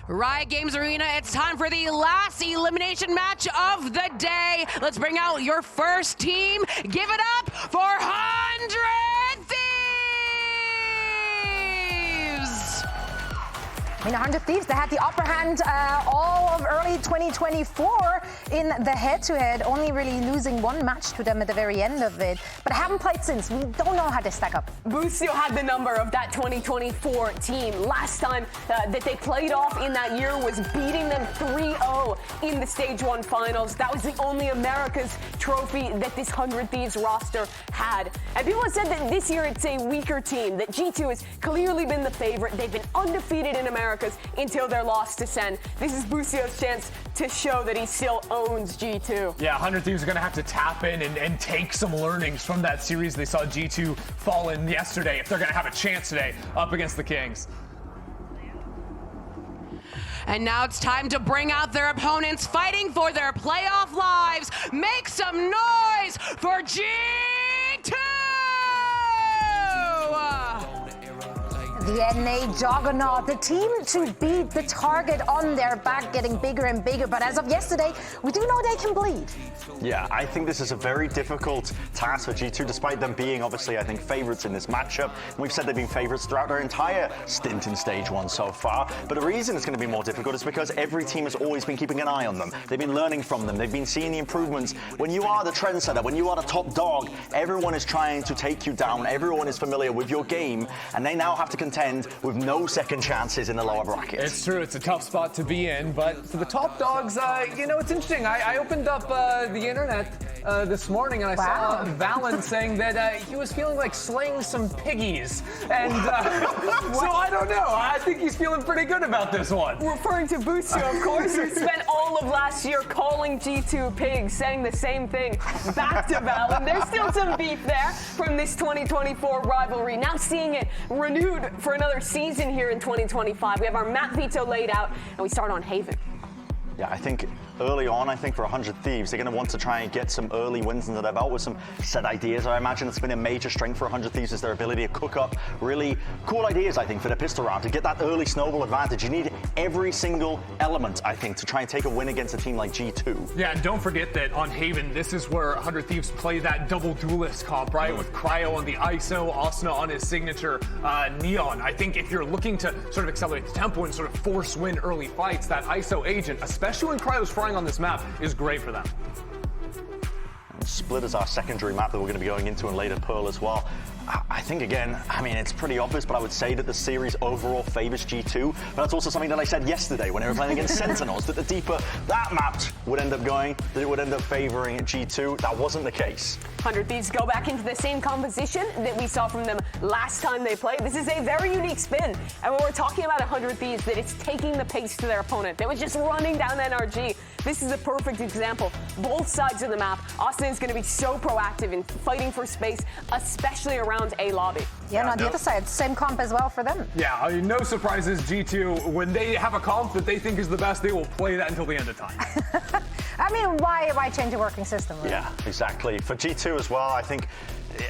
Riot Games Arena, it's time for the last elimination match of the day. Let's bring out your first team. Give it up for 100 Thieves! I mean, 100 Thieves, they had the upper hand all of early 2024 in the head-to-head, only really losing one match to them at the very end of it. But haven't played since. We don't know how they stack up. Bucio had the number of that 2024 team. Last time that they played off in that year was beating them 3-0 in the Stage 1 finals. That was the only America's trophy that this 100 Thieves roster had. And people have said that this year it's a weaker team, that G2 has clearly been the favorite. They've been undefeated in Americas until their loss to Sen. This is Bucio's chance to show that he still owns G2. Yeah, 100 Thieves are going to have to tap in and take some learnings from that series they saw G2 fall in yesterday if they're going to have a chance today up against the Kings. And now it's time to bring out their opponents fighting for their playoff lives. Make some noise for G2! The NA juggernaut, the team to beat, the target on their back getting bigger and bigger. But as of yesterday, we do know they can bleed. Yeah, I think this is a very difficult task for G2, despite them being, obviously, I think, favorites in this matchup. And we've said they've been favorites throughout their entire stint in Stage 1 so far. But the reason it's going to be more difficult is because every team has always been keeping an eye on them. They've been learning from them. They've been seeing the improvements. When you are the trendsetter, when you are the top dog, everyone is trying to take you down. Everyone is familiar with your game, and they now have to contend with no second chances in the lower brackets. It's true, it's a tough spot to be in, but for the top dogs, you know, it's interesting. I opened up the internet this morning and I saw VALORANT saying that he was feeling like slaying some piggies. And so I don't know. I think he's feeling pretty good about this one. Referring to Bucio, of course, who spent all of last year calling G2 pigs, saying the same thing back to VALORANT. There's still some beef there from this 2024 rivalry. Now seeing it renewed for another season here in 2025. We have our map veto laid out, and we start on Haven. Yeah, I think early on, for 100 Thieves, they're going to want to try and get some early wins under their belt with some set ideas. I imagine it's been a major strength for 100 Thieves is their ability to cook up really cool ideas, I think, for the pistol round. To get that early snowball advantage, you need every single element, I think, to try and take a win against a team like G2. Yeah, and don't forget that on Haven, this is where 100 Thieves play that double duelist comp, right? With Cryo on the ISO, Asuna on his signature Neon. I think if you're looking to sort of accelerate the tempo and sort of force win early fights, that ISO agent, especially when Cryo's flying on this map, is great for them. And Split is our secondary map that we're going to be going into, and later Pearl as well. I think, again, it's pretty obvious, but I would say that the series overall favors G2. But that's also something that I said yesterday when they were playing against Sentinels, that the deeper that map would end up going, that it would end up favoring G2. That wasn't the case. 100 Thieves go back into the same composition that we saw from them last time they played. This is a very unique spin. And when we're talking about 100 Thieves, that it's taking the pace to their opponent. They was just running down NRG. This is a perfect example. Both sides of the map, Austin is going to be so proactive in fighting for space, especially around A lobby. Yeah, and on the other side, same comp as well for them. Yeah, no surprises, G2, when they have a comp that they think is the best, they will play that until the end of time. Why change a working system? Really? Yeah, exactly. For G2 as well, I think,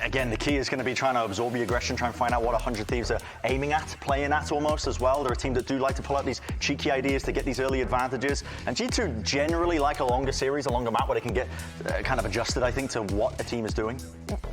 again, the key is going to be trying to absorb the aggression, try and find out what 100 Thieves are aiming at, playing at almost as well. They're a team that do like to pull out these cheeky ideas to get these early advantages. And G2 generally like a longer series, a longer map where they can get kind of adjusted, I think, to what a team is doing.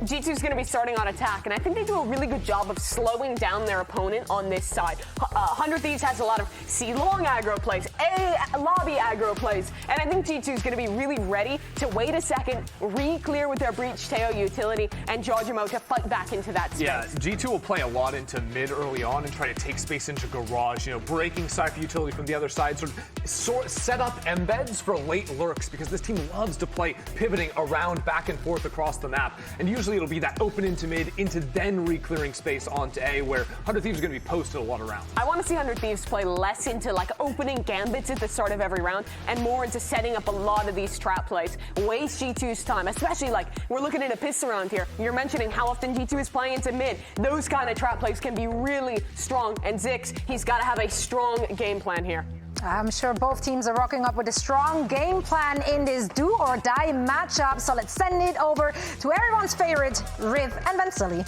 G2 is going to be starting on attack, and I think they do a really good job of slowing down their opponent on this side. 100 Thieves has a lot of C-long aggro plays, A-lobby aggro plays, and I think G2 is going to be really ready to wait a second, re-clear with their Breach Teo utility, and Jojimo to fight back into that space. Yeah, G2 will play a lot into mid early on and try to take space into Garage, breaking Cypher utility from the other side, sort of set up embeds for late lurks, because this team loves to play pivoting around back and forth across the map. And usually it'll be that open into mid, into then re-clearing space onto A, where 100 Thieves is going to be posted a lot of rounds. I want to see 100 Thieves play less into like opening gambits at the start of every round and more into setting up a lot of these trap plays. Waste G2's time, especially like we're looking at a pistol round here. You're mentioning how often G2 is playing into mid. Those kind of trap plays can be really strong, and Zix, he's got to have a strong game plan here. I'm sure both teams are rocking up with a strong game plan in this do-or-die matchup. So let's send it over to everyone's favorite, Riv and then Sully.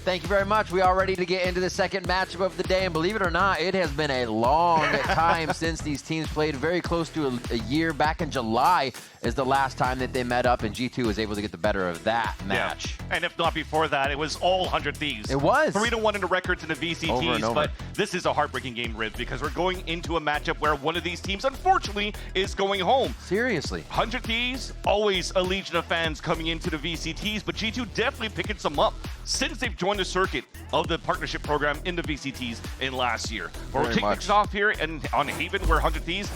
Thank you very much. We are ready to get into the second matchup of the day, and believe it or not, it has been a long time since these teams played. Very close to a year. Back in July is the last time that they met up, and G2 was able to get the better of that match. Yeah. And if not before that, it was all 100 Thieves. It was. 3-1 in the records in the VCTs, over and over. but this is a heartbreaking game, Riv, because we're going into a matchup where one of these teams, unfortunately, is going home. Seriously. 100 Thieves, always a legion of fans coming into the VCTs, but G2 definitely picking some up since they've joined the circuit of the partnership program in the VCTs in last year. We're kicking things off here and on Haven, where 100 Thieves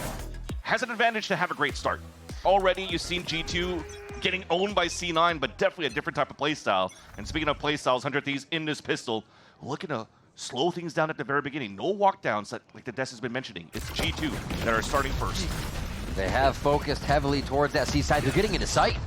has an advantage to have a great start. Already, you've seen G2 getting owned by C9, but definitely a different type of playstyle. And speaking of playstyles, 100 Thieves in this pistol, looking to slow things down at the very beginning. No walkdowns, like the Des has been mentioning. It's G2 that are starting first. They have focused heavily towards that C side. They're getting into sight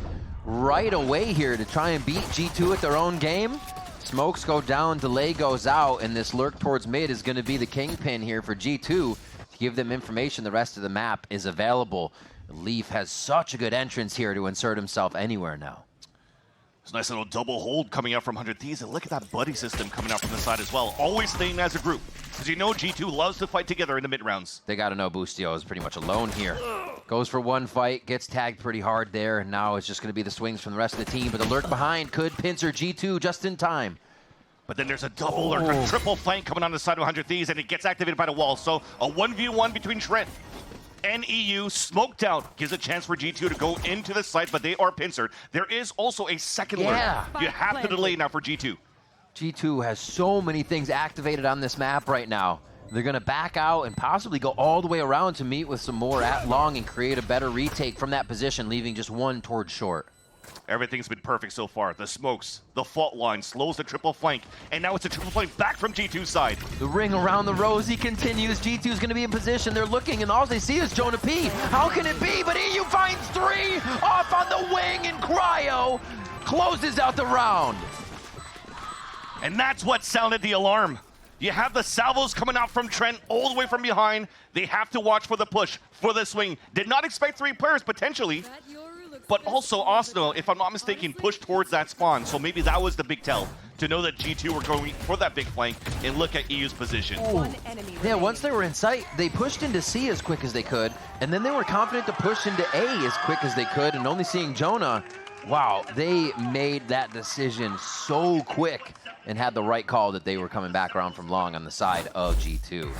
right away here to try and beat G2 at their own game. Smokes go down, delay goes out, and this lurk towards mid is going to be the kingpin here for G2 to give them information the rest of the map is available. Leaf has such a good entrance here to insert himself anywhere now. It's a nice little double hold coming out from 100 Thieves, and look at that buddy system coming out from the side as well. Always staying as a group, because you know G2 loves to fight together in the mid-rounds. They got to know Boostio is pretty much alone here. Goes for one fight, gets tagged pretty hard there, and now it's just going to be the swings from the rest of the team, but the lurk behind could pincer G2 just in time. But then there's a double lurk, a triple flank coming on the side of 100 Thieves, and it gets activated by the wall. So a 1v1 between Trent and EU, smoked out, gives a chance for G2 to go into the site, but they are pincered. There is also a second lurk. You have to delay now for G2. G2 has so many things activated on this map right now. They're going to back out and possibly go all the way around to meet with some more at long and create a better retake from that position, leaving just one towards short. Everything's been perfect so far. The smokes, the fault line, slows the triple flank, and now it's a triple flank back from G2's side. The ring around the rosy continues. G2's going to be in position. They're looking, and all they see is Jonah P. How can it be? But EU finds 3 off on the wing, and Cryo closes out the round. And that's what sounded the alarm. You have the salvos coming out from Trent all the way from behind. They have to watch for the push, for the swing. Did not expect 3 players, potentially. But also, Osno, if I'm not mistaken, pushed towards that spawn. So maybe that was the big tell, to know that G2 were going for that big flank and look at EU's position. Yeah, once they were in sight, they pushed into C as quick as they could, and then they were confident to push into A as quick as they could, and only seeing Jonah, wow, they made that decision so quick and had the right call that they were coming back around from long on the side of G2.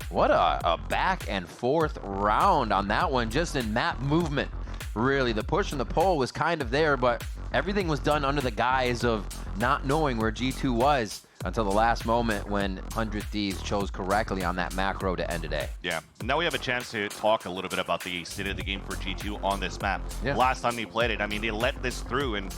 What a back and forth round on that one, just in map movement. Really, the push and the pull was kind of there, but everything was done under the guise of not knowing where G2 was until the last moment when 100 Thieves chose correctly on that macro to end today. Yeah, now we have a chance to talk a little bit about the state of the game for G2 on this map. Yeah. Last time they played it, I mean, they let this through, and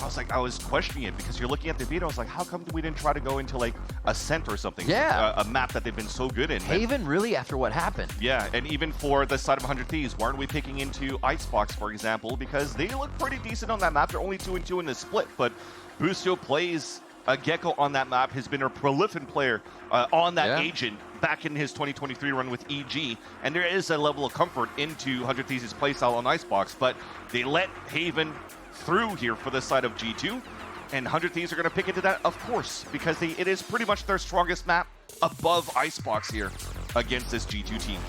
I was questioning it, because you're looking at the video, I was like, how come we didn't try to go into like Ascent or something? Yeah. A map that they've been so good in. Haven, really, after what happened. Yeah, and even for the side of 100 Thieves, why aren't we picking into Icebox, for example? Because they look pretty decent on that map. They're only 2-2 in the split, but Boostio plays a Gecko on that map, has been a prolific player on that agent back in his 2023 run with EG, and there is a level of comfort into 100 Thieves' playstyle on Icebox, but they let Haven through here for the side of G2, and 100 Thieves are going to pick into that, of course, because it is pretty much their strongest map above Icebox here against this G2 team.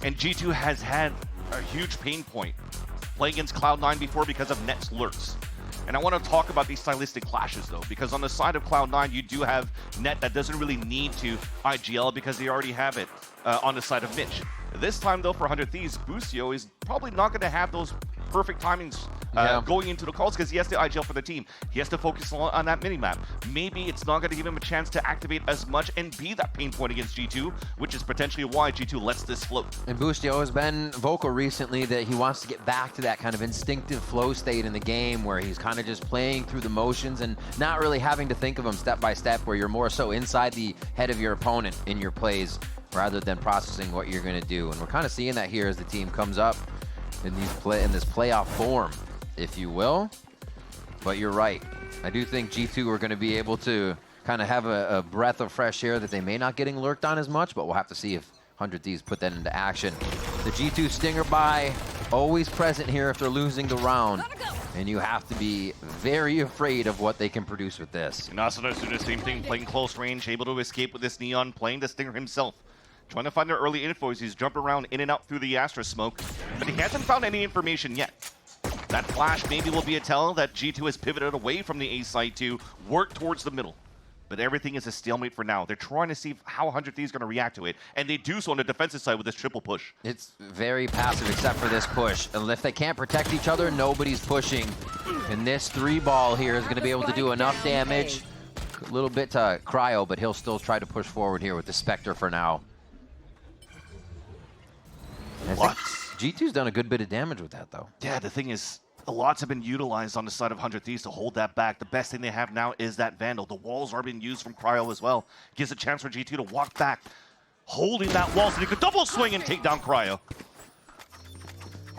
And G2 has had a huge pain point playing against Cloud9 before because of Net's lurks. And I want to talk about these stylistic clashes, though, because on the side of Cloud9, you do have Net that doesn't really need to IGL because they already have it on the side of Mitch. This time, though, for 100 Thieves, Boostio is probably not going to have those perfect timings going into the calls, because he has to IGL for the team. He has to focus on that minimap. Maybe it's not going to give him a chance to activate as much and be that pain point against G2, which is potentially why G2 lets this float. And Boostio has been vocal recently that he wants to get back to that kind of instinctive flow state in the game where he's kind of just playing through the motions and not really having to think of them step by step, where you're more so inside the head of your opponent in your plays rather than processing what you're going to do. And we're kind of seeing that here as the team comes up in this playoff form, if you will. But you're right. I do think G2 are going to be able to kind of have a breath of fresh air that they may not getting lurked on as much, but we'll have to see if 100 Thieves put that into action. The G2 Stinger buy, always present here if they're losing the round. And you have to be very afraid of what they can produce with this. And Asuna doing the same thing, playing close range, able to escape with this Neon, playing the Stinger himself. Trying to find their early info as he's jumping around in and out through the Astra smoke. But he hasn't found any information yet. That flash maybe will be a tell that G2 has pivoted away from the A side to work towards the middle. But everything is a stalemate for now. They're trying to see how 100 Thieves is going to react to it. And they do so on the defensive side with this triple push. It's very passive except for this push. And if they can't protect each other, nobody's pushing. And this 3-ball here is going to be able to do enough damage. A little bit to Cryo, but he'll still try to push forward here with the Spectre for now. I think G2's done a good bit of damage with that, though. Yeah, the thing is, lots have been utilized on the side of 100 Thieves to hold that back. The best thing they have now is that Vandal. The walls are being used from Cryo as well. Gives a chance for G2 to walk back, holding that wall so they could double swing and take down Cryo.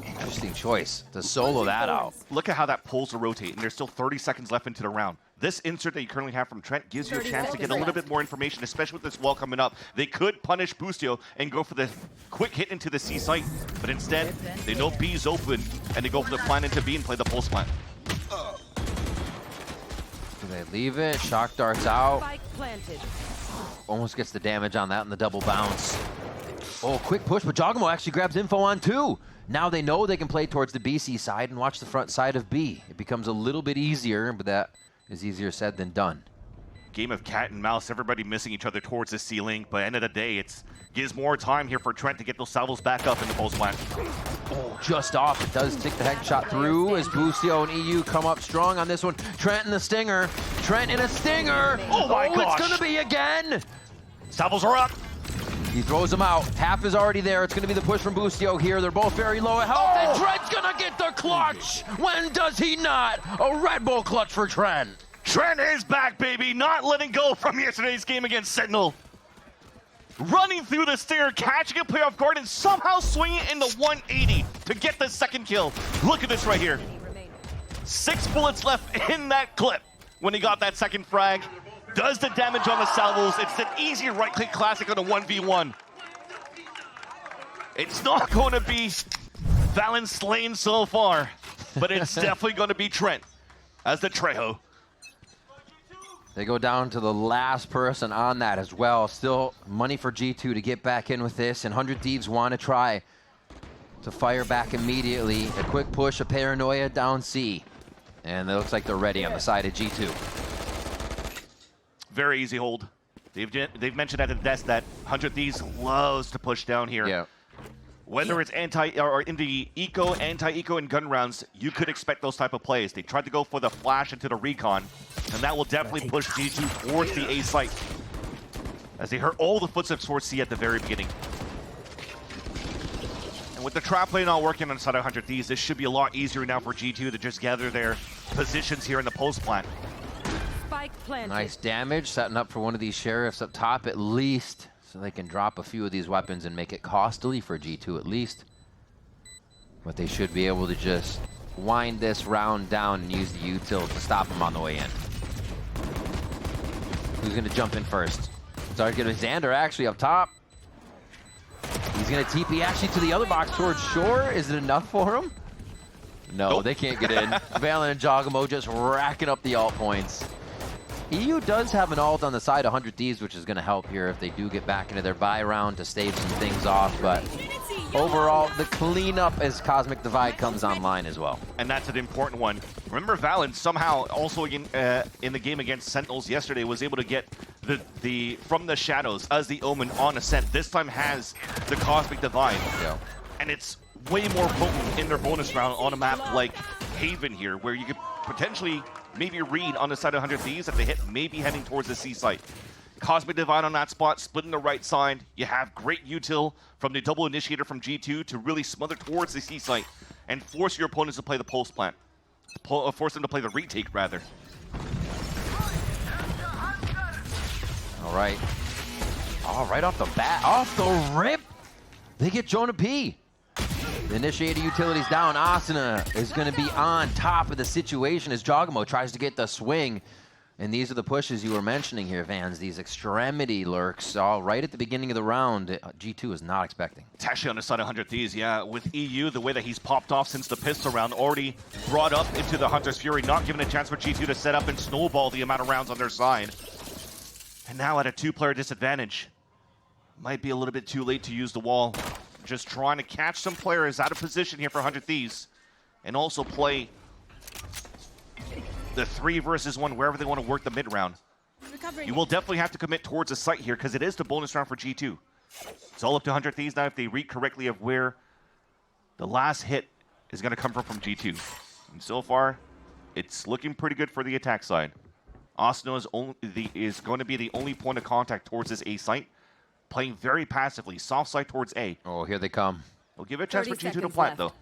Interesting choice to solo that out. Look at how that pulls to rotate, and there's still 30 seconds left into the round. This insert that you currently have from Trent gives you a chance to get a little bit more information, especially with this wall coming up. They could punish Boostio and go for the quick hit into the C site, but instead, they know B's open, and they go for the plant into B and play the pulse plant. Do they leave it? Shock darts out. Almost gets the damage on that in the double bounce. Oh, quick push, but Jogamo actually grabs info on 2. Now they know they can play towards the BC side and watch the front side of B. It becomes a little bit easier, but that is easier said than done. Game of cat and mouse, everybody missing each other towards the ceiling, but end of the day, it gives more time here for Trent to get those salvos back up in the post plant. Oh, just off. It does take the headshot through as Boostio and EU come up strong on this one. Trent and the Stinger. Trent and a Stinger. Oh my gosh. It's going to be again. Salvos are up. He throws them out. Half is already there. It's going to be the push from Boostio here. They're both very low at health. And Trent's going to get the clutch. When does he not? A Red Bull clutch for Trent. Trent is back, baby. Not letting go from yesterday's game against Sentinel. Running through the Stinger, catching a play off guard, and somehow swinging it into 180 to get the second kill. Look at this right here. 6 bullets left in that clip when he got that second frag. Does the damage on the salvos. It's an easy right-click classic on a 1v1. It's not going to be Valen slain so far, but it's definitely going to be Trent as the Trejo. They go down to the last person on that as well. Still money for G2 to get back in with this, and 100 Thieves want to try to fire back immediately. A quick push, a paranoia down C. And it looks like they're ready on the side of G2. Very easy hold. They've mentioned at the desk that 100 Thieves loves to push down here. Yeah. Whether it's or in the eco, anti-eco, and gun rounds, you could expect those type of plays. They tried to go for the flash into the recon, and that will definitely push G2 towards the A site. As they heard all the footsteps towards C at the very beginning. And with the trap play not working on the side of 100 Thieves, this should be a lot easier now for G2 to just gather their positions here in the post plant. Nice damage, setting up for one of these sheriffs up top at least, so they can drop a few of these weapons and make it costly for G2 at least. But they should be able to just wind this round down and use the util to stop them on the way in. Who's going to jump in first? It's going to be Xander actually up top. He's going to TP actually to the other box towards Shore. Is it enough for him? No, nope. They can't get in. Valen and Jogamo just racking up the ult points. EU does have an ult on the side of 100 Thieves, which is going to help here if they do get back into their buy round to stave some things off. But overall, the cleanup as Cosmic Divide comes online as well. And that's an important one. Remember, Valen somehow also in the game against Sentinels yesterday was able to get the from the shadows as the Omen on Ascent. This time has the Cosmic Divide. Yeah. And it's way more potent in their bonus round on a map like Haven here, where you could potentially maybe read on the side of 100 Thieves if they hit, maybe heading towards the C site. Cosmic Divide on that spot, splitting the right side. You have great util from the double initiator from G2 to really smother towards the C site and force your opponents to play the post plant. Force them to play the retake, rather. All right. Oh, right off the bat, off the rip, they get Jonah P. The initiator utility's down. Asuna is going to be on top of the situation as Jogamo tries to get the swing. And these are the pushes you were mentioning here, Vans. These extremity lurks, all right at the beginning of the round. G2 is not expecting. It's actually on the side of 100 Thieves, yeah. With EU, the way that he's popped off since the pistol round, already brought up into the Hunter's Fury, not giving a chance for G2 to set up and snowball the amount of rounds on their side. And now at a 2-player disadvantage. Might be a little bit too late to use the wall. Just trying to catch some players out of position here for 100 Thieves. And also play the 3 versus 1 wherever they want to work the mid round. You will definitely have to commit towards a site here because it is the bonus round for G2. It's all up to 100 Thieves now if they read correctly of where the last hit is going to come from G2. And so far, it's looking pretty good for the attack side. Osno is going to be the only point of contact towards this A site, playing very passively, soft side towards A. Oh, here they come. We'll give it a chance for G2 to plant, though.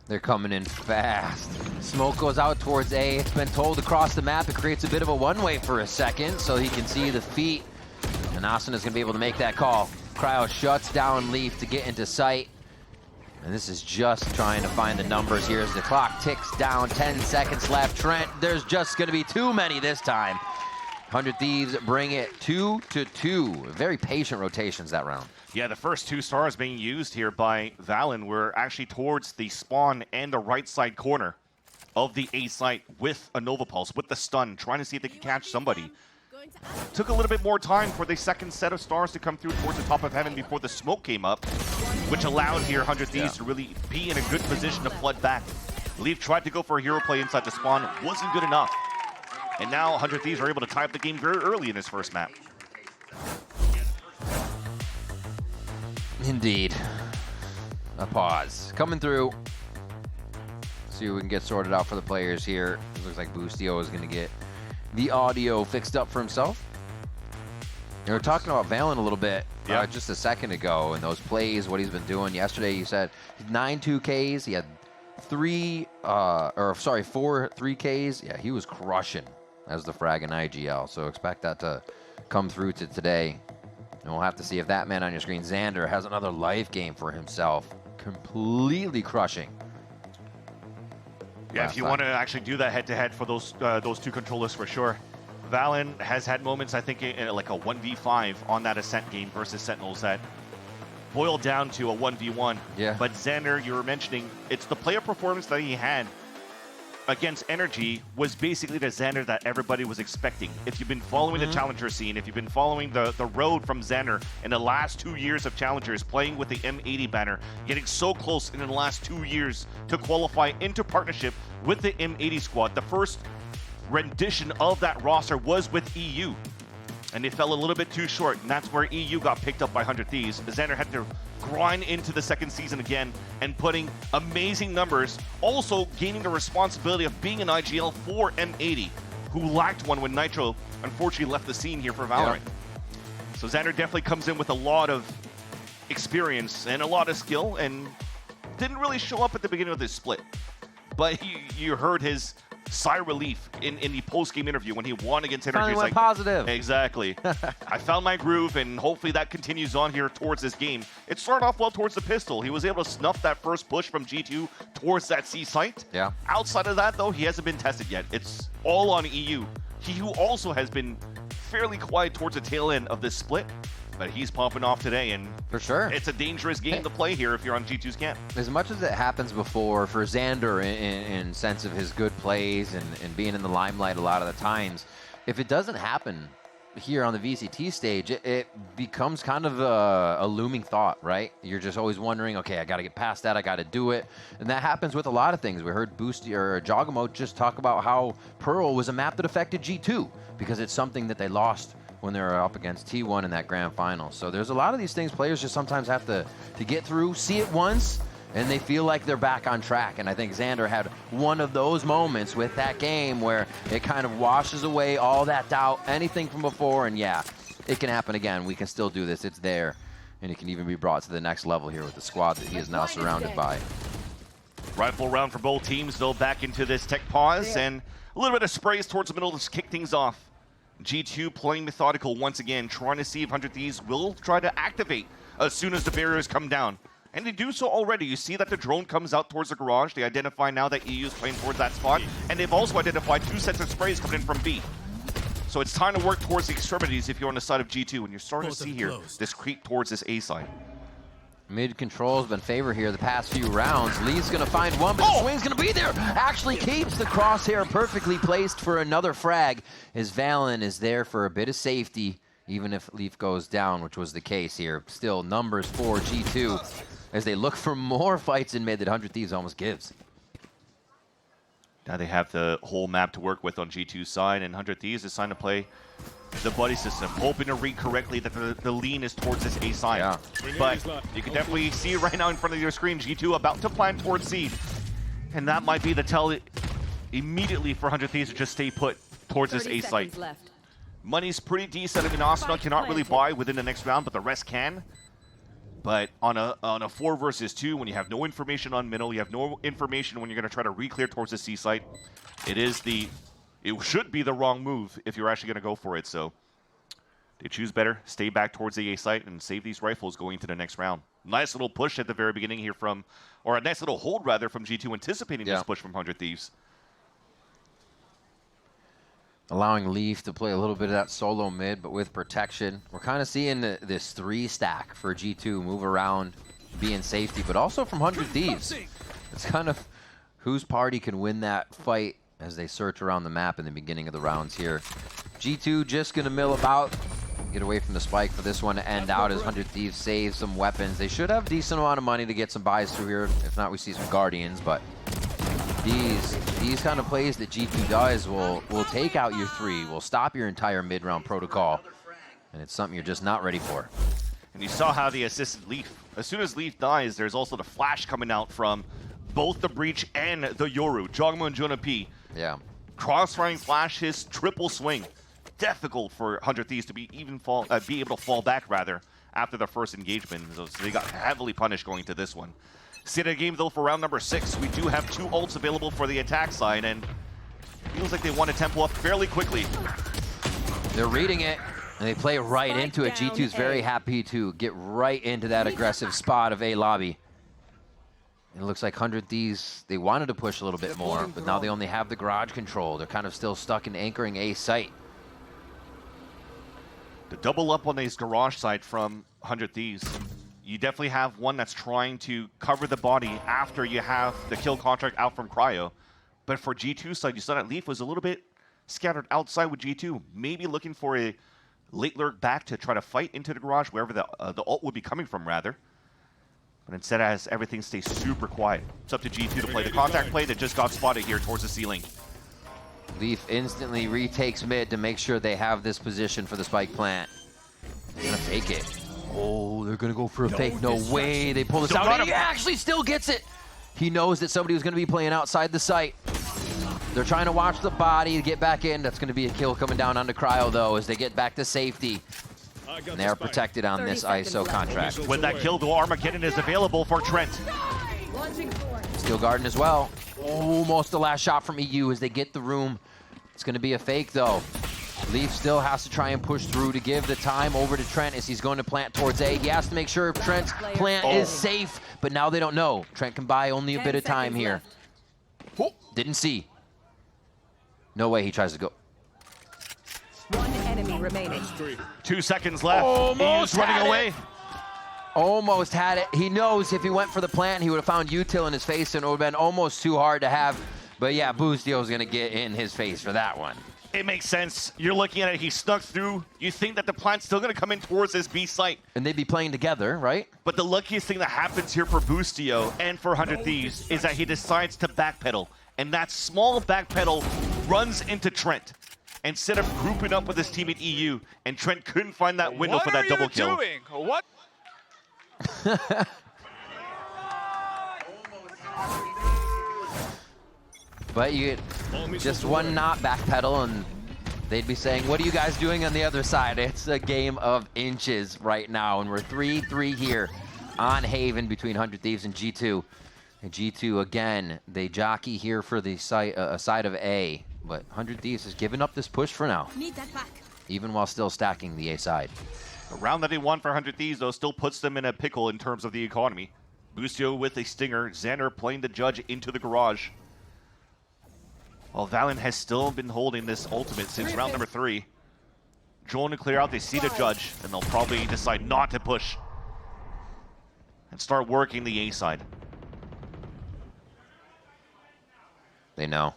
They're coming in fast. Smoke goes out towards A. It's been told across the map. It creates a bit of a one-way for a second, so he can see the feet. And Austin is going to be able to make that call. Cryo shuts down Leaf to get into sight. And this is just trying to find the numbers here as the clock ticks down. 10 seconds left. Trent, there's just going to be too many this time. 100 Thieves bring it 2-2. Very patient rotations that round. Yeah, the first 2 stars being used here by VALORANT were actually towards the spawn and the right side corner of the A site with a Nova Pulse, with the stun, trying to see if they could catch somebody. Took a little bit more time for the second set of stars to come through towards the top of heaven before the smoke came up, which allowed here 100 Thieves to really be in a good position to flood back. Leaf tried to go for a hero play inside the spawn, wasn't good enough. And now 100 Thieves are able to tie up the game very early in this first map. Indeed. A pause. Coming through. See what we can get sorted out for the players here. It looks like Boostio is going to get the audio fixed up for himself. We were talking about VALORANT a little bit just a second ago, and those plays, what he's been doing. Yesterday, you said 9 2Ks. He had 4 3Ks. Yeah, he was crushing as the frag in IGL. So expect that to come through to today. And we'll have to see if that man on your screen, Xander, has another life game for himself. Completely crushing. Yeah, if you want to actually do that head-to-head for those 2 controllers for sure. VALORANT has had moments, I think, in like a 1v5 on that Ascent game versus Sentinels that boiled down to a 1v1. Yeah. But Xander, you were mentioning, it's the player performance that he had against Energy was basically the Xander that everybody was expecting. If you've been following the Challenger scene, if you've been following the road from Xander in the last 2 years of Challengers, playing with the M80 banner, getting so close in the last 2 years to qualify into partnership with the M80 squad. The first rendition of that roster was with EU, and they fell a little bit too short, and that's where EU got picked up by 100 Thieves. Xander had to grind into the second season again and putting amazing numbers, also gaining the responsibility of being an IGL for M80, who lacked one when Nitro unfortunately left the scene here for VALORANT. So Xander definitely comes in with a lot of experience and a lot of skill, and didn't really show up at the beginning of this split. But you heard his sigh of relief in the post-game interview when he won against Energy. Finally went positive. Exactly. I found my groove, and hopefully that continues on here towards this game. It started off well towards the pistol. He was able to snuff that first push from G2 towards that C site. Yeah. Outside of that, though, he hasn't been tested yet. It's all on EU. He who also has been fairly quiet towards the tail end of this split, but he's popping off today, and for sure, it's a dangerous game to play here if you're on G2's camp. As much as it happens before for Xander in sense of his good plays and being in the limelight a lot of the times, if it doesn't happen here on the VCT stage, it becomes kind of a looming thought, right? You're just always wondering, okay, I got to get past that, I got to do it. And that happens with a lot of things. We heard Boosty or Jogamo just talk about how Pearl was a map that affected G2 because it's something that they lost when they were up against T1 in that grand final. So there's a lot of these things players just sometimes have to get through, see it once, and they feel like they're back on track. And I think Xander had one of those moments with that game where it kind of washes away all that doubt, anything from before, and yeah, it can happen again. We can still do this. It's there, and it can even be brought to the next level here with the squad that he is now surrounded by. Rifle round for both teams, though, back into this tech pause, and a little bit of sprays towards the middle to kick things off. G2 playing methodical once again, trying to see if 100 Thieves will try to activate as soon as the barriers come down. And they do so already. You see that the drone comes out towards the garage. They identify now that EU is playing towards that spot. And they've also identified 2 sets of sprays coming in from B. So it's time to work towards the extremities if you're on the side of G2. And you're starting to see here this creep towards this A side. Mid control's been favored here the past few rounds. Lee's gonna find one, but the swing's gonna be there. Actually keeps the crosshair perfectly placed for another frag, as Valen is there for a bit of safety, even if Leaf goes down, which was the case here. Still numbers for G2 as they look for more fights in mid that 100 Thieves almost gives. Now they have the whole map to work with on G2's side, and 100 Thieves is trying to play the buddy system, hoping to read correctly that the lean is towards this A side. Yeah. But you can definitely see right now in front of your screen, G2 about to plan towards C. And that might be the tell immediately for 100 Thieves to just stay put towards this A site. Money's pretty decent. I mean, Arsenal cannot really buy within the next round, but the rest can. But on a 4 versus 2, when you have no information on middle, you have no information when you're going to try to re-clear towards the C site, it should be the wrong move if you're actually going to go for it. So they choose better, stay back towards the A site, and save these rifles going to the next round. Nice little push at the very beginning here from, or a nice little hold rather from G2, anticipating this push from 100 Thieves. Allowing Leaf to play a little bit of that solo mid, but with protection. We're kind of seeing this 3 stack for G2 move around, be in safety, but also from 100 Thieves. It's kind of whose party can win that fight as they search around the map in the beginning of the rounds here. G2 just going to mill about, get away from the spike for this one to end out as 100 Thieves save some weapons. They should have a decent amount of money to get some buys through here. If not, we see some Guardians, but these kind of plays that G2 does will take out your 3, will stop your entire mid-round protocol, and it's something you're just not ready for. And you saw how they assisted Leaf. As soon as Leaf dies, there's also the flash coming out from both the Breach and the Yoru. Jogmo and Jonah P. Yeah. Crossfiring flash, his triple swing. Difficult for 100 Thieves to be able to fall back, rather, after the first engagement. So they got heavily punished going to this one. State of the game, though, for round number 6, we do have 2 ults available for the attack side, and it feels like they want to tempo up fairly quickly. They're reading it, and they play right into it. G2's very happy to get right into that aggressive spot of A lobby. It looks like 100 Thieves, they wanted to push a little bit more, but now they only have the garage control. They're kind of still stuck in anchoring A site. The double up on this garage side from 100 Thieves. You definitely have one that's trying to cover the body after you have the kill contract out from Cryo. But for G2's side, you saw that Leaf was a little bit scattered outside with G2, maybe looking for a late lurk back to try to fight into the garage, wherever the ult would be coming from, rather. But instead, as everything stays super quiet, it's up to G2 to play the contact play that just got spotted here towards the ceiling. Leaf instantly retakes mid to make sure they have this position for the spike plant. They're gonna fake it. Oh, they're gonna go for a fake. No way, they pull this out, and he actually still gets it. He knows that somebody was gonna be playing outside the site. They're trying to watch the body to get back in. That's gonna be a kill coming down onto Cryo, though, as they get back to safety. And they are protected on this ISO contract. With that kill, though, Armageddon is available for Trent. Steel Garden as well. Almost the last shot from EU as they get the room. It's gonna be a fake, though. Leaf still has to try and push through to give the time over to Trent as he's going to plant towards A. He has to make sure Trent's plant is safe, but now they don't know. Trent can buy only a bit of time here. Didn't see. No way he tries to go. 1 enemy remaining. 2 seconds left. Almost He's running away. Almost had it. He knows if he went for the plant, he would have found util in his face, and it would have been almost too hard to have. But yeah, Boostio's going to get in his face for that one. It makes sense. You're looking at it, he snuck through. You think that the plant's still going to come in towards this B site. And they'd be playing together, right? But the luckiest thing that happens here for Boostio and for 100 Thieves is that he decides to backpedal. And that small backpedal runs into Trent. Instead of grouping up with his team at EU, and Trent couldn't find that window for that double kill. What are you doing? What? But you just one not backpedal and they'd be saying, what are you guys doing on the other side? It's a game of inches right now, and we're 3-3 here on Haven between 100 Thieves and G2. And G2, again, they jockey here for the side of A, but 100 Thieves has given up this push for now, Need that back. even while still stacking the A side. The round that they won for 100 Thieves, though, still puts them in a pickle in terms of the economy. Bustio with a stinger. Xander playing the judge into the garage. Well, VALORANT has still been holding this ultimate since round number 3. Drone to clear out, they see the judge, and they'll probably decide not to push and start working the A side. They know.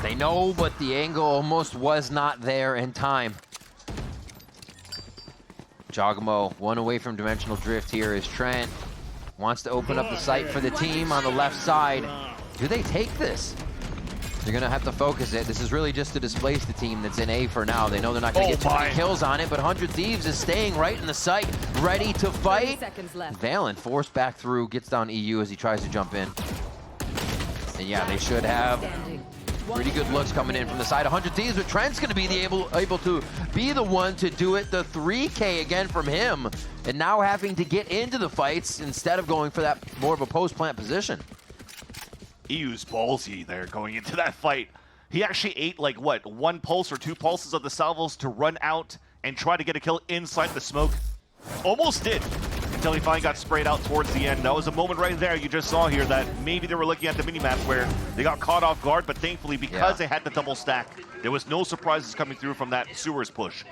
They know, but the angle almost was not there in time. Jogamo, one away from dimensional drift here is Trent. Wants to open up the site for the team on the left side. Do they take this? They're gonna have to focus it. This is really just to displace the team that's in A for now. They know they're not gonna get too many kills on it, but 100 Thieves is staying right in the site, ready to fight. VALORANT forced back through, gets down EU as he tries to jump in. And yeah, they should have pretty good looks coming in from the side. 100 Thieves, but Trent's gonna be able to be the one to do it. The 3K again from him, and now having to get into the fights instead of going for that more of a post-plant position. EU's ballsy there going into that fight. He actually ate like what, 1 pulse or 2 pulses of the salvos to run out and try to get a kill inside the smoke. Almost did, until he finally got sprayed out towards the end. That was a moment right there you just saw here that maybe they were looking at the minimap where they got caught off guard, but thankfully because they had the double stack, there was no surprises coming through from that sewers push.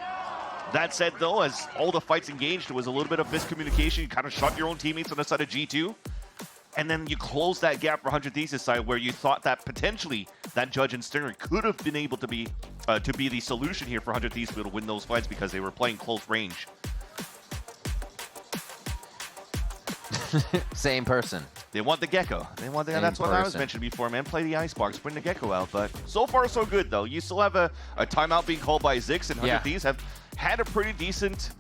That said though, as all the fights engaged, there was a little bit of miscommunication. You kind of shot your own teammates on the side of G2. And then you close that gap for 100 Thieves' side where you thought that potentially that Judge and Stinger could have been able to be the solution here for 100 Thieves to be able to win those fights because they were playing close range. Same person. They want the Gecko. They want the, that's what I was mentioned before, man. Play the Icebox, bring the Gecko out. But so far, so good, though. You still have a timeout being called by Zix, and 100 Thieves have had a pretty decent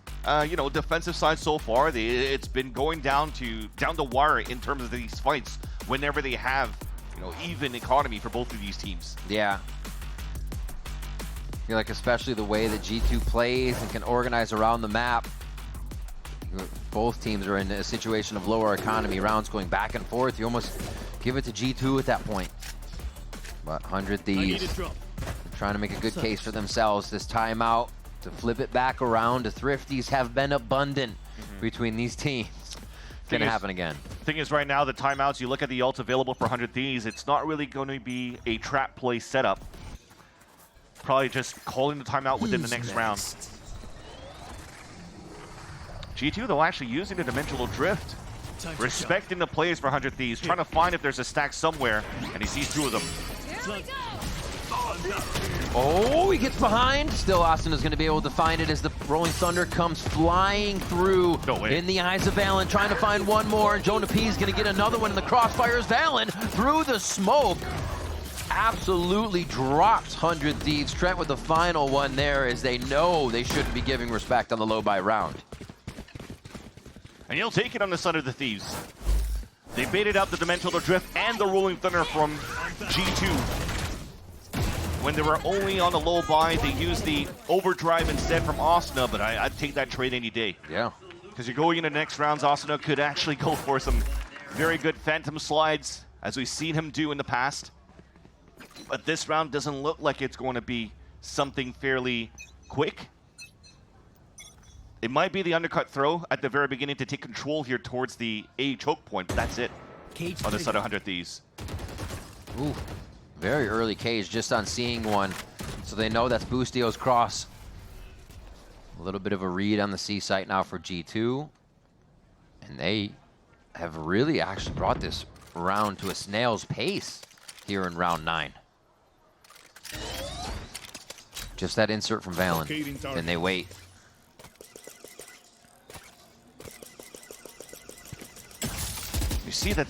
defensive side so far. It's been going down the wire in terms of these fights whenever they have, even economy for both of these teams. Yeah. I feel like especially the way that G2 plays and can organize around the map. Both teams are in a situation of lower economy, rounds going back and forth. You almost give it to G2 at that point. But 100 Thieves trying to make a good case for themselves this timeout. To flip it back around, the Thrifties have been abundant between these teams. It's going to happen again. Thing is, right now, the timeouts, you look at the ults available for 100 Thieves, it's not really going to be a trap play setup. Probably just calling the timeout within the next round. G2, though, actually using the dimensional drift. Respecting the plays for 100 Thieves, trying to find if there's a stack somewhere, and he sees 2 of them. Oh, he gets behind. Still, Austin is going to be able to find it as the Rolling Thunder comes flying through in the eyes of VALORANT, trying to find one more. And Jonah P is going to get another one in the crossfires. VALORANT through the smoke. Absolutely drops 100 Thieves. Trent with the final one there as they know they shouldn't be giving respect on the low buy round. And he'll take it on the side of the Thieves. They baited out the Dimensional Drift and the Rolling Thunder from G2. When they were only on the low buy, they used the Overdrive instead from Asuna, but I'd take that trade any day. Yeah. Because you're going into the next rounds, Asuna could actually go for some very good Phantom slides, as we've seen him do in the past. But this round doesn't look like it's going to be something fairly quick. It might be the undercut throw at the very beginning to take control here towards the A choke point, but that's it on the side of 100 Thieves. Ooh, very early cage just on seeing one. So they know that's Bustio's cross. A little bit of a read on the C site now for G2. And they have really actually brought this round to a snail's pace here in round 9. Just that insert from VALORANT, and they wait. You see that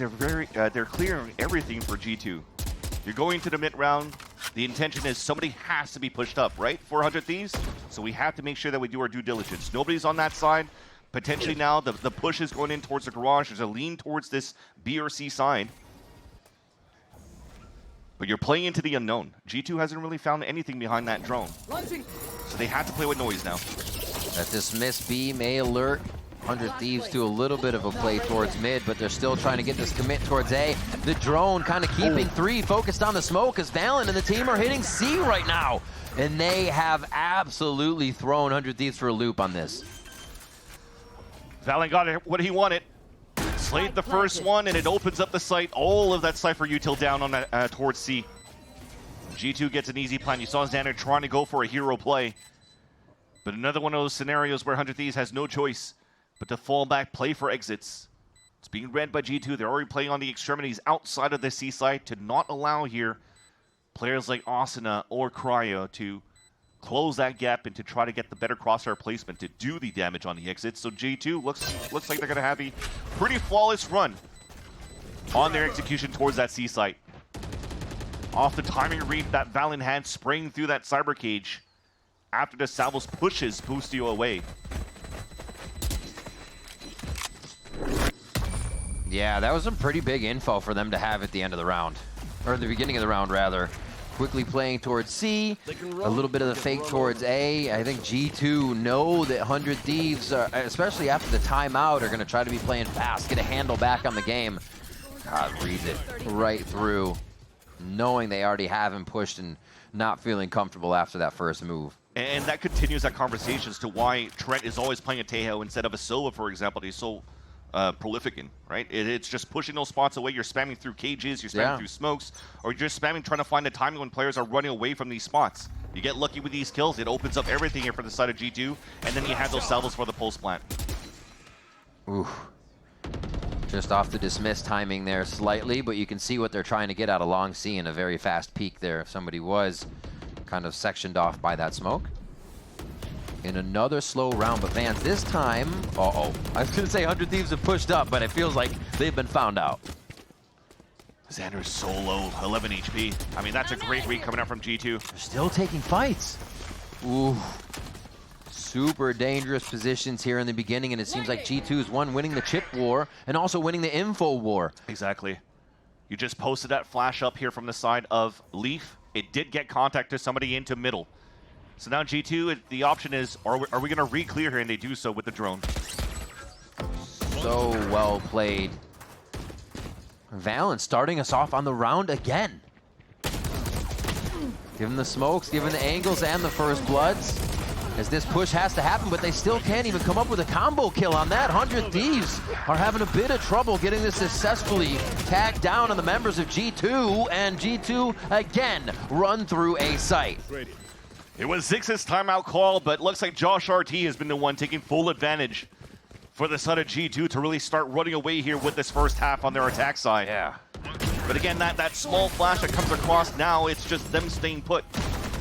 they're clearing everything for G2. You're going to the mid round. The intention is somebody has to be pushed up, right? 400 Thieves. So we have to make sure that we do our due diligence. Nobody's on that side. Potentially now the push is going in towards the garage. There's a lean towards this B or C side. But you're playing into the unknown. G2 hasn't really found anything behind that drone. So they have to play with noise now. That dismiss B may alert 100 Thieves to a little bit of a play towards mid, but they're still trying to get this commit towards A. The drone kind of keeping 3 focused on the smoke as VALORANT and the team are hitting C right now. And they have absolutely thrown 100 Thieves for a loop on this. VALORANT got what he wanted. Played the first one, and it opens up the site. All of that Cypher util down on towards C. G2 gets an easy plan. You saw Xander trying to go for a hero play. But another one of those scenarios where 100 Thieves has no choice but to fall back, play for exits. It's being read by G2. They're already playing on the extremities outside of the C side to not allow here players like Asuna or Cryo to close that gap and to try to get the better crosshair placement to do the damage on the exits. So G2 looks like they're going to have a pretty flawless run on their execution towards that C site. Off the timing read, that Valen hand spraying through that cyber cage after the Salvos pushes Boostio away. Yeah, that was some pretty big info for them to have at the end of the round. Or the beginning of the round, rather. Quickly playing towards C, a little bit of the fake towards A. I think G2 know that 100 Thieves, especially after the timeout, are going to try to be playing fast, get a handle back on the game. God, reads it right through, knowing they already have him pushed and not feeling comfortable after that first move. And that continues that conversation as to why Trent is always playing a Tejo instead of a Silva, for example. He's so prolific in, right? It's just pushing those spots away. You're spamming through cages, you're spamming through smokes, or you're just spamming trying to find the timing when players are running away from these spots. You get lucky with these kills, it opens up everything here for the side of G2, and then you have those salvos for the pulse plant. Ooh. Just off the dismiss timing there slightly, but you can see what they're trying to get out of long C in a very fast peak there. If somebody was kind of sectioned off by that smoke. In another slow round, but Vans this time, I was gonna say 100 Thieves have pushed up, but it feels like they've been found out. Xander's so low, 11 HP. I mean, that's a great read coming out from G2. They're still taking fights. Ooh. Super dangerous positions here in the beginning, and it seems like G2 is winning the chip war and also winning the info war. Exactly. You just posted that flash up here from the side of Leaf. It did get contact to somebody into middle. So now G2, the option is, are we going to re-clear here? And they do so with the drone. So well played. Valen starting us off on the round again. Given the smokes, given the angles, and the first bloods. As this push has to happen, but they still can't even come up with a combo kill on that. 100 Thieves are having a bit of trouble getting this successfully tagged down on the members of G2, and G2 again run through a site. It was Zix's timeout call, but looks like Josh RT has been the one taking full advantage for the side of G2 to really start running away here with this first half on their attack side. Yeah. But again, that small flash that comes across now, it's just them staying put.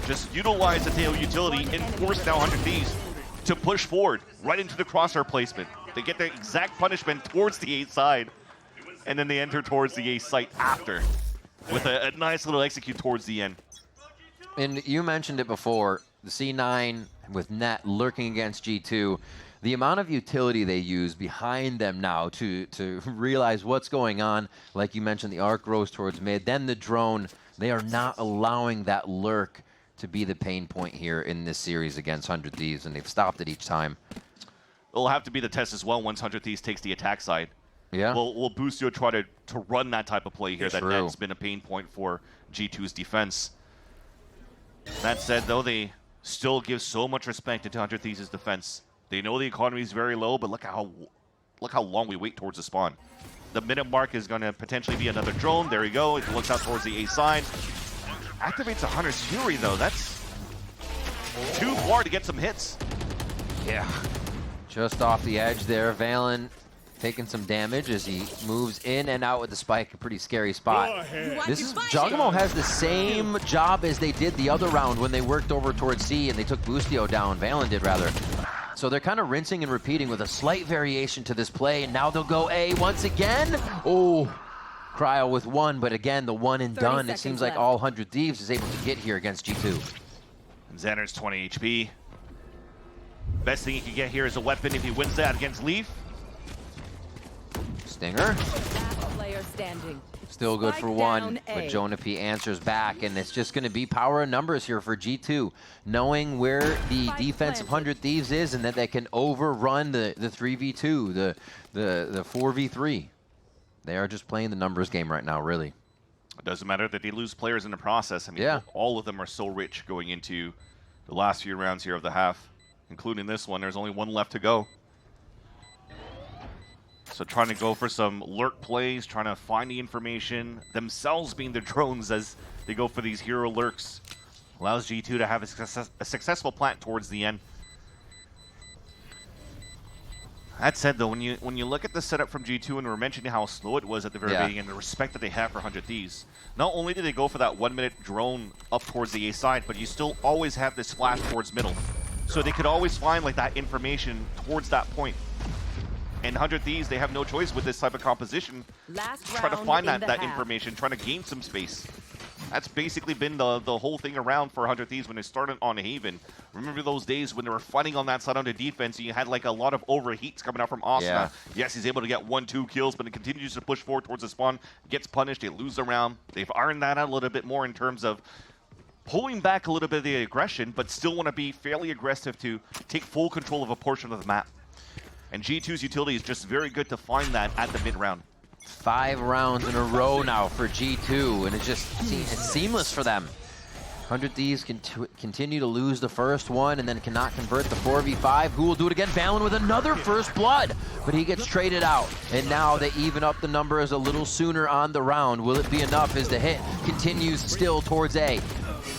Just utilize the tail utility and force now 100 Thieves to push forward right into the crosshair placement. They get the exact punishment towards the A side, and then they enter towards the A site after with a nice little execute towards the end. And you mentioned it before, the C9 with Net lurking against G2, the amount of utility they use behind them now to realize what's going on. Like you mentioned, the arc goes towards mid, then the drone. They are not allowing that lurk to be the pain point here in this series against 100 Thieves, and they've stopped it each time. It'll have to be the test as well once 100 Thieves takes the attack side. Yeah. Will Boostio try to run that type of play here. True. That's been a pain point for G2's defense. That said, though, they still give so much respect to 100 Thieves' defense. They know the economy is very low, but look how long we wait towards the spawn. The minute mark is going to potentially be another drone. There you go. It looks out towards the A side. Activates a Hunter's Fury, though. That's too far to get some hits. Yeah. Just off the edge there. Valen taking some damage as he moves in and out with the spike. A pretty scary spot. Jugamo has the same job as they did the other round when they worked over towards C and they took Boostio down. Valen did, rather. So they're kind of rinsing and repeating with a slight variation to this play, and now they'll go A once again. Oh, Cryo with one, but again, the one and done. It seems like all 100 Thieves is able to get here against G2. And Xander's 20 HP. Best thing he can get here is a weapon if he wins that against Leaf. Stinger. Player standing. Still good for one, but Jonapi answers back, and it's just going to be power and numbers here for G2, knowing where the defense of 100 Thieves is and that they can overrun the 3v2, the 4v3. They are just playing the numbers game right now, really. It doesn't matter that they lose players in the process. I mean, all of them are so rich going into the last few rounds here of the half, including this one. There's only one left to go. So trying to go for some lurk plays, trying to find the information, themselves being the drones as they go for these hero lurks. Allows G2 to have a successful plant towards the end. That said, though, when you look at the setup from G2, and we're mentioning how slow it was at the very beginning, and the respect that they have for 100 Thieves, not only did they go for that 1 minute drone up towards the A side, but you still always have this flash towards middle. So they could always find like that information towards that point. And 100 Thieves, they have no choice with this type of composition. Try to find that information, trying to gain some space. That's basically been the whole thing around for 100 Thieves when they started on Haven. Remember those days when they were fighting on that side under defense, and you had like a lot of overheats coming out from Asuna. Yeah. Yes, he's able to get 1-2 kills, but it continues to push forward towards the spawn, gets punished, they lose the round. They've ironed that out a little bit more in terms of pulling back a little bit of the aggression, but still want to be fairly aggressive to take full control of a portion of the map. And G2's utility is just very good to find that at the mid-round. 5 rounds in a row now for G2, and it's seamless for them. 100 Thieves continue to lose the first one and then cannot convert the 4v5. Who will do it again? Valen with another first blood, but he gets traded out. And now they even up the numbers a little sooner on the round. Will it be enough as the hit continues still towards A?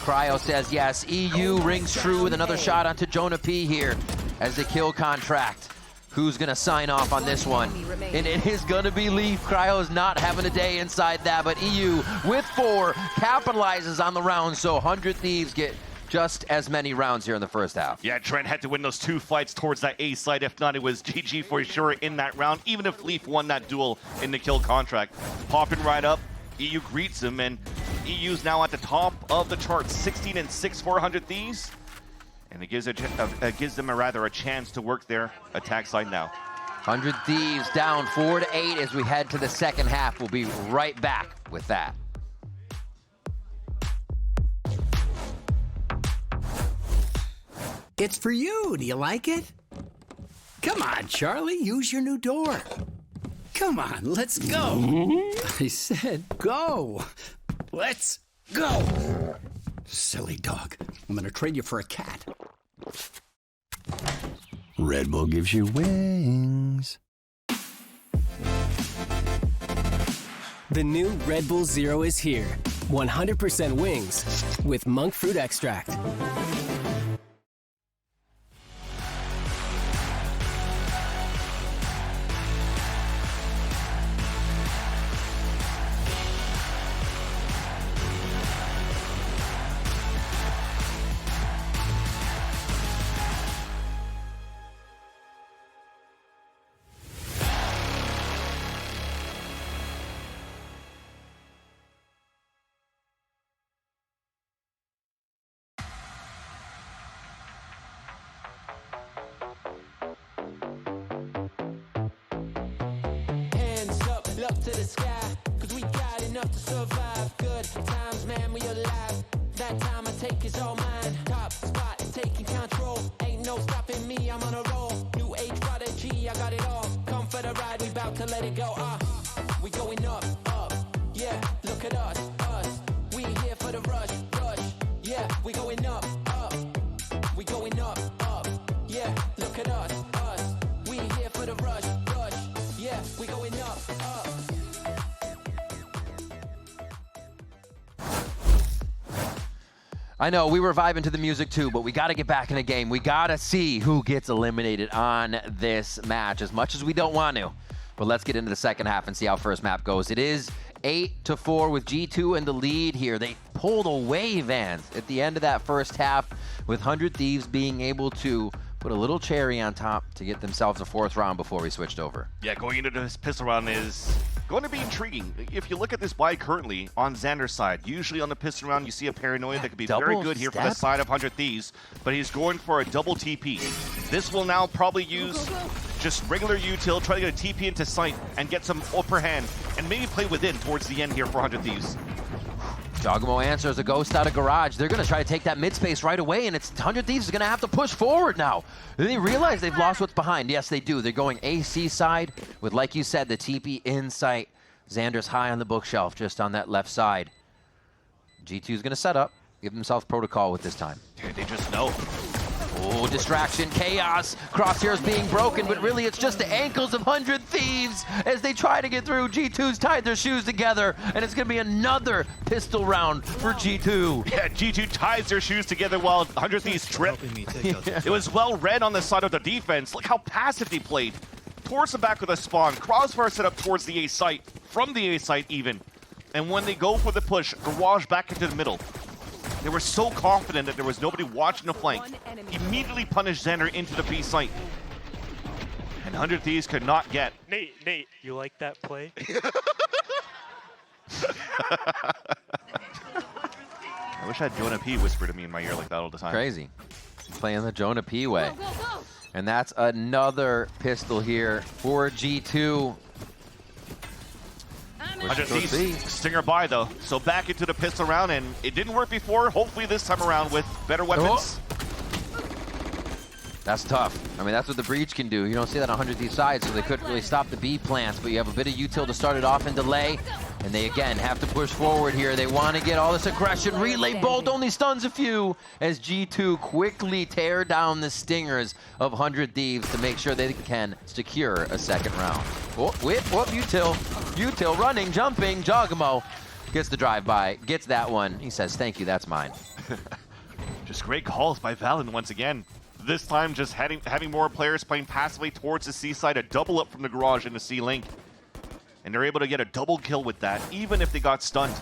Cryo says yes. EU rings true with another shot onto Jonah P here as the kill contract. Who's going to sign off on this one? And it is going to be Leaf. Cryo's not having a day inside that, but EU with 4 capitalizes on the round, so 100 Thieves get just as many rounds here in the first half. Yeah, Trent had to win those 2 fights towards that A side. If not, it was GG for sure in that round, even if Leaf won that duel in the kill contract. Popping right up, EU greets him, and EU's now at the top of the charts, 16-6 for 100 Thieves. And it gives them a chance to work their attack side now. 100 Thieves down 4-8 as we head to the second half. We'll be right back with that. It's for you. Do you like it? Come on, Charlie, use your new door. Come on, let's go. I said go. Let's go. Silly dog. I'm gonna trade you for a cat. Red Bull gives you wings. The new Red Bull Zero is here. 100% wings with monk fruit extract. Up to the sky, cause we got enough to survive. Good times, man, we alive. That time I take is all mine. Top spot, taking control. Ain't no stopping me, I'm on a roll. New age prodigy, I got it all. Come for the ride, we about to let it go. We going up, up. Yeah, look at us, us. We here for the rush, rush. Yeah, we going up, up. We going up, up. Yeah, look at us, us. We here for the rush, rush. Yeah, we going up, up. I know, we were vibing to the music too, but we got to get back in the game. We got to see who gets eliminated on this match, as much as we don't want to. But let's get into the second half and see how first map goes. It is 8-4 with G2 in the lead here. They pulled away, Vans, at the end of that first half, with 100 Thieves being able to put a little cherry on top to get themselves a 4th round before we switched over. Yeah, going into this pistol round is going to be intriguing. If you look at this buy currently on Xander's side, usually on the pistol round you see a paranoia that could be very good here for the side of 100 Thieves, but he's going for a double TP. This will now probably use just regular util, try to get a TP into sight and get some upper hand and maybe play within towards the end here for 100 Thieves. Jogamo answers a ghost out of garage. They're going to try to take that mid space right away, and it's 100 Thieves is going to have to push forward now. They realize they've lost what's behind. Yes, they do. They're going AC side with, like you said, the TP in sight. Xander's high on the bookshelf, just on that left side. G2 is going to set up. give themselves protocol with this time. Dude, they just know. Oh, distraction, chaos. Crosshairs being broken, but really it's just the ankles of 100 Thieves as they try to get through. G2's tied their shoes together, and it's going to be another pistol round for G2. Yeah, G2 ties their shoes together while 100 Thieves trip. It was well read on the side of the defense. Look how passive they played. Towards the back of the spawn. Crossfire set up towards the A site, from the A site even. And when they go for the push, Garage back into the middle. They were so confident that there was nobody watching the flank. Immediately punished Xander into the B site. And 100 Thieves could not get. Nate, you like that play? I wish I had Jonah P whisper to me in my ear like that all the time. Crazy. Playing the Jonah P way. And that's another pistol here for G2. 100 Thieves, Stinger by though. So back into the pistol round, and it didn't work before. Hopefully this time around with better weapons. That's tough. I mean, that's what the Breach can do. You don't see that on 100 Thieves side, so they couldn't really stop the B plants, but you have a bit of util to start it off and delay. And they, again, have to push forward here. They want to get all this aggression. Relay Bolt only stuns a few as G2 quickly tear down the Stingers of 100 Thieves to make sure they can secure a second round. Oh, whip, whoop, util running, jumping. Jogamo gets the drive-by, gets that one. He says, thank you, that's mine. Just great calls by Valen once again. This time just having more players playing passively towards the C side, a double up from the Garage in the C link. And they're able to get a double kill with that, even if they got stunned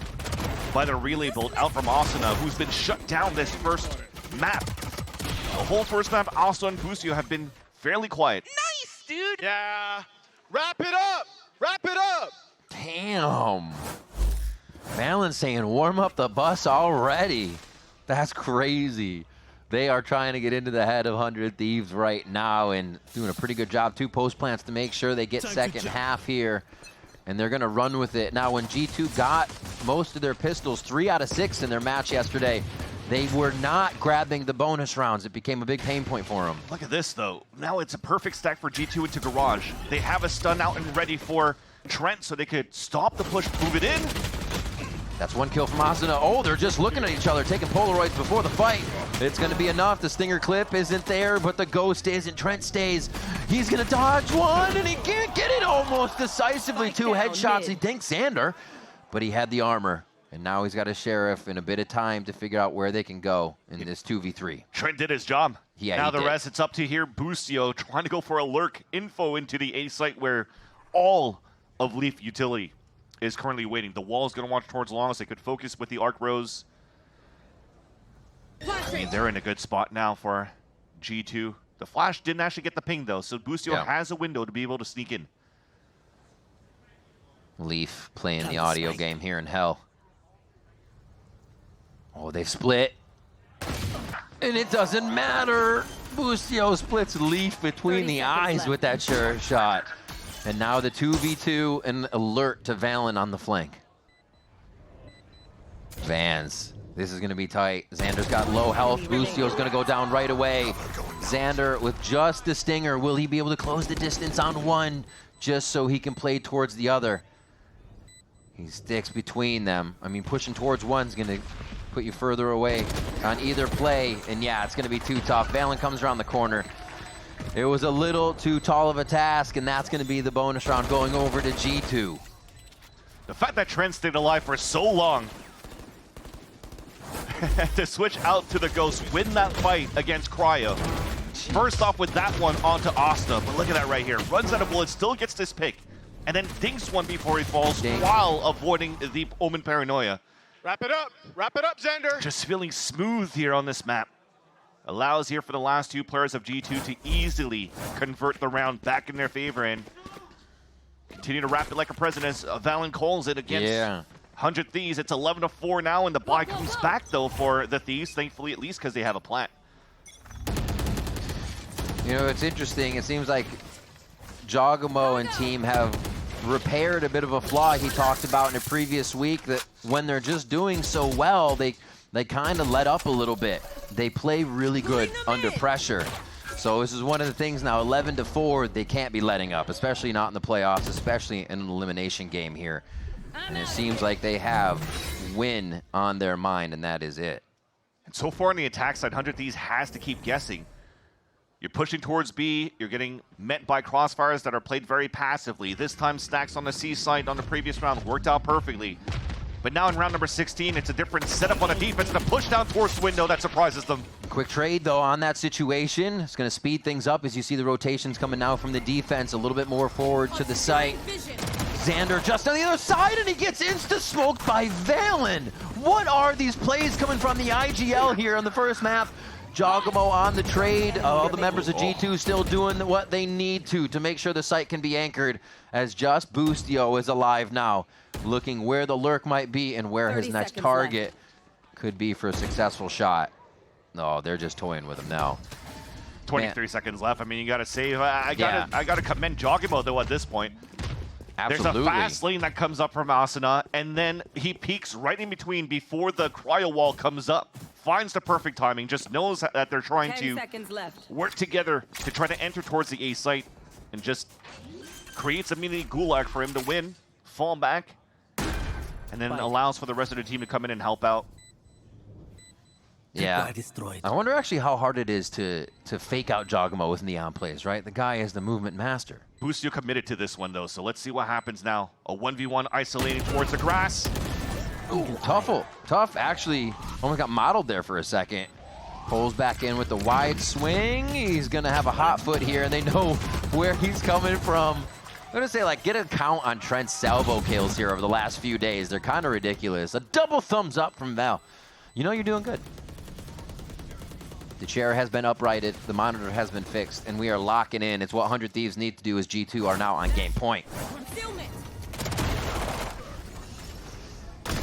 by the relay bolt out from Asuna, who's been shut down this first map. The whole first map, Asuna and Busio have been fairly quiet. Nice, dude! Yeah. Wrap it up! Wrap it up! Damn. Valen saying warm up the bus already. That's crazy. They are trying to get into the head of 100 Thieves right now and doing a pretty good job. 2 post plants to make sure they get second half here. And they're going to run with it. Now, when G2 got most of their pistols, 3 out of 6 in their match yesterday, they were not grabbing the bonus rounds. It became a big pain point for them. Look at this, though. Now it's a perfect stack for G2 into Garage. They have a stun out and ready for Trent so they could stop the push, move it in. That's 1 kill from Asuna. Oh, they're just looking at each other, taking Polaroids before the fight. It's going to be enough. The Stinger clip isn't there, but the Ghost isn't. Trent stays. He's going to dodge one, and he can't get it almost decisively. 2 headshots. He thinks Xander, but he had the armor. And now he's got a Sheriff and a bit of time to figure out where they can go in this 2v3. Trent did his job. Yeah, now the rest, it's up to here. Busio trying to go for a lurk info into the A site where all of Leaf utility is currently waiting. The wall is going to watch towards long as they could focus with the Arc Rose. I mean, they're in a good spot now for G2. The Flash didn't actually get the ping, though, so Busio has a window to be able to sneak in. Leaf playing the audio game here in Hell. Oh, they split. And it doesn't matter. Busio splits Leaf between the eyes with that Sheriff shot. And now the 2v2 and alert to Valen on the flank. Vans. This is going to be tight. Xander's got low health. Busio's going to go down right away. Xander with just the Stinger. Will he be able to close the distance on one just so he can play towards the other? He sticks between them. I mean, pushing towards one's going to put you further away on either play. And yeah, it's going to be too tough. Valen comes around the corner. It was a little too tall of a task, and that's going to be the bonus round going over to G2. The fact that Trent stayed alive for so long to switch out to the Ghost, win that fight against Cryo. First off with that one onto Asta, but look at that right here. Runs out of bullets, still gets this pick, and then dinks one before he falls while avoiding the Omen Paranoia. Wrap it up, Xander. Just feeling smooth here on this map. Allows here for the last 2 players of G2 to easily convert the round back in their favor and continue to wrap it like a president as Valen calls it against 100 Thieves. It's 11-4 now, and the buy comes back, though, for the Thieves, thankfully, at least because they have a plant. You know, it's interesting. It seems like Jogamo and team have repaired a bit of a flaw he talked about in a previous week, that when they're just doing so well, they kind of let up a little bit. They play really good under pressure. So this is one of the things now, 11-4, they can't be letting up, especially not in the playoffs, especially in an elimination game here. And it seems like they have win on their mind, and that is it. And so far on the attack side, 100 Thieves has to keep guessing. You're pushing towards B, you're getting met by crossfires that are played very passively. This time Stacks on the C side on the previous round worked out perfectly. But now in round number 16, it's a different setup on the defense and a push down towards the window that surprises them. Quick trade, though, on that situation. It's going to speed things up as you see the rotations coming now from the defense. A little bit more forward to the site. Xander just on the other side, and he gets insta-smoked by Valen. What are these plays coming from the IGL here on the first map? Jogamo on the trade. All the members of G2 still doing what they need to make sure the site can be anchored, as just Boostio is alive now, looking where the lurk might be and where his next target could be for a successful shot. No, they're just toying with him now. 23 seconds left. I mean, you got to save. I gotta commend Jogamo though at this point. Absolutely. There's a fast lane that comes up from Asuna, and then he peeks right in between before the cryo wall comes up. Finds the perfect timing, just knows that they're trying to work together to try to enter towards the A site, and just creates a mini gulag for him to win, fall back, and then allows for the rest of the team to come in and help out. Yeah, I wonder actually how hard it is to fake out Jogamo with Neon plays, right? The guy is the movement master. Boostio committed to this one though, so let's see what happens now. A 1v1 isolating towards the grass. Ooh, tough actually almost got modeled there for a second. Pulls back in with the wide swing. He's gonna have a hot foot here, and they know where he's coming from. I'm gonna say, like, get a count on Trent's salvo kills here over the last few days. They're kind of ridiculous. A double thumbs up from Val. You know you're doing good. The chair has been uprighted, the monitor has been fixed, and we are locking in. It's what 100 Thieves need to do as G2 are now on game point.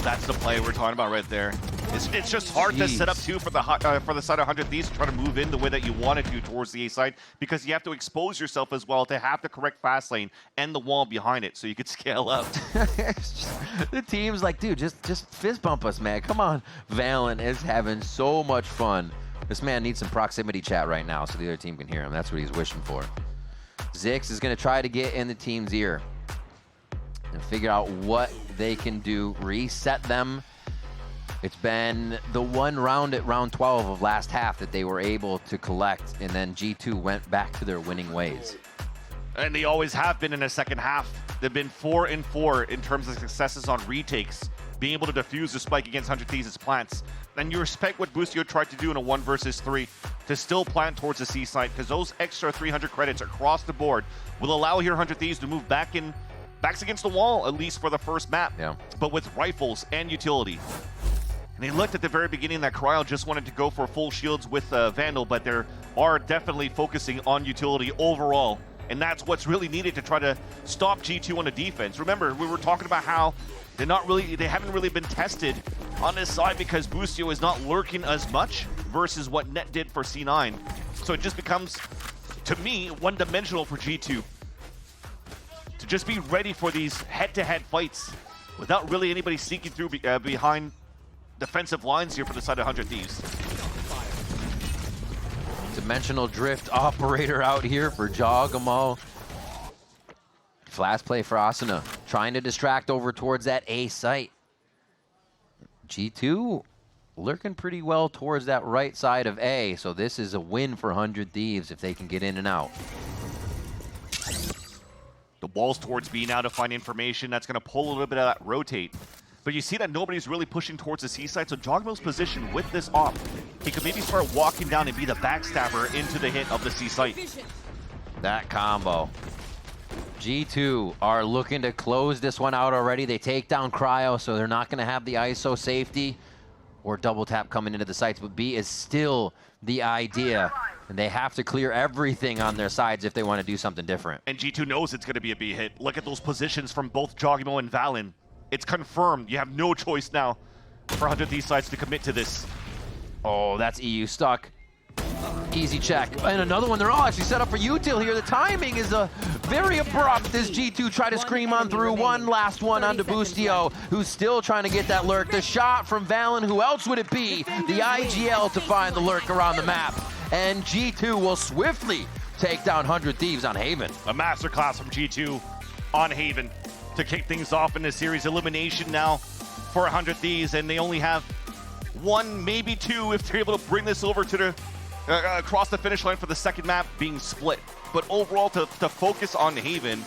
That's the play we're talking about right there. It's just hard to set up too for the side of 100 Thieves to try to move in the way that you wanted to towards the A side, because you have to expose yourself as well to have the correct fast lane and the wall behind it so you could scale up. The team's like, dude, just fist bump us, man. Come on. Valen is having so much fun. This man needs some proximity chat right now so the other team can hear him. That's what he's wishing for. Zix is going to try to get in the team's ear and figure out what they can do, reset them. It's been the one round at round 12 of last half that they were able to collect, and then G2 went back to their winning ways. And they always have been in the second half. They've been 4-4 in terms of successes on retakes, being able to defuse the spike against 100 Thieves' plants. And you respect what Boostio tried to do in a 1 versus 3 to still plant towards the C site, because those extra 300 credits across the board will allow here 100 Thieves to move backs against the wall, at least for the first map, but with rifles and utility. And they looked at the very beginning that Cryo just wanted to go for full shields with Vandal, but they are definitely focusing on utility overall. And that's what's really needed to try to stop G2 on the defense. Remember, we were talking about how they haven't really been tested on this side because Boostio is not lurking as much versus what Net did for C9. So it just becomes, to me, one-dimensional for G2 to just be ready for these head-to-head fights without really anybody sneaking through behind defensive lines here for the side of 100 Thieves. Dimensional drift operator out here for Jogamo. Flash play for Asuna, trying to distract over towards that A site. G2 lurking pretty well towards that right side of A, so this is a win for 100 Thieves if they can get in and out. The wall's towards B now to find information. That's going to pull a little bit of that rotate. But you see that nobody's really pushing towards the C side, so Jogmo's position with this op, he could maybe start walking down and be the backstabber into the hit of the C site. That combo. G2 are looking to close this one out already. They take down Cryo, so they're not going to have the ISO safety or double tap coming into the sites, but B is still the idea, and they have to clear everything on their sides if they want to do something different. And G2 knows it's going to be a B hit. Look at those positions from both Jogamo and Valen. It's confirmed. You have no choice now for 100 Thieves sides to commit to this. Oh, that's EU stuck. Easy check. And another one. They're all actually set up for util here. The timing is very abrupt as G2 try to scream on through. One last one onto Boostio, who's still trying to get that lurk. The shot from Valen. Who else would it be? The IGL to find the lurk around the map. And G2 will swiftly take down 100 Thieves on Haven. A masterclass from G2 on Haven to kick things off in the series. Elimination now for 100 Thieves, and they only have 1, maybe 2 if they're able to bring this over to the across the finish line for the second map being split. But overall, to focus on Haven,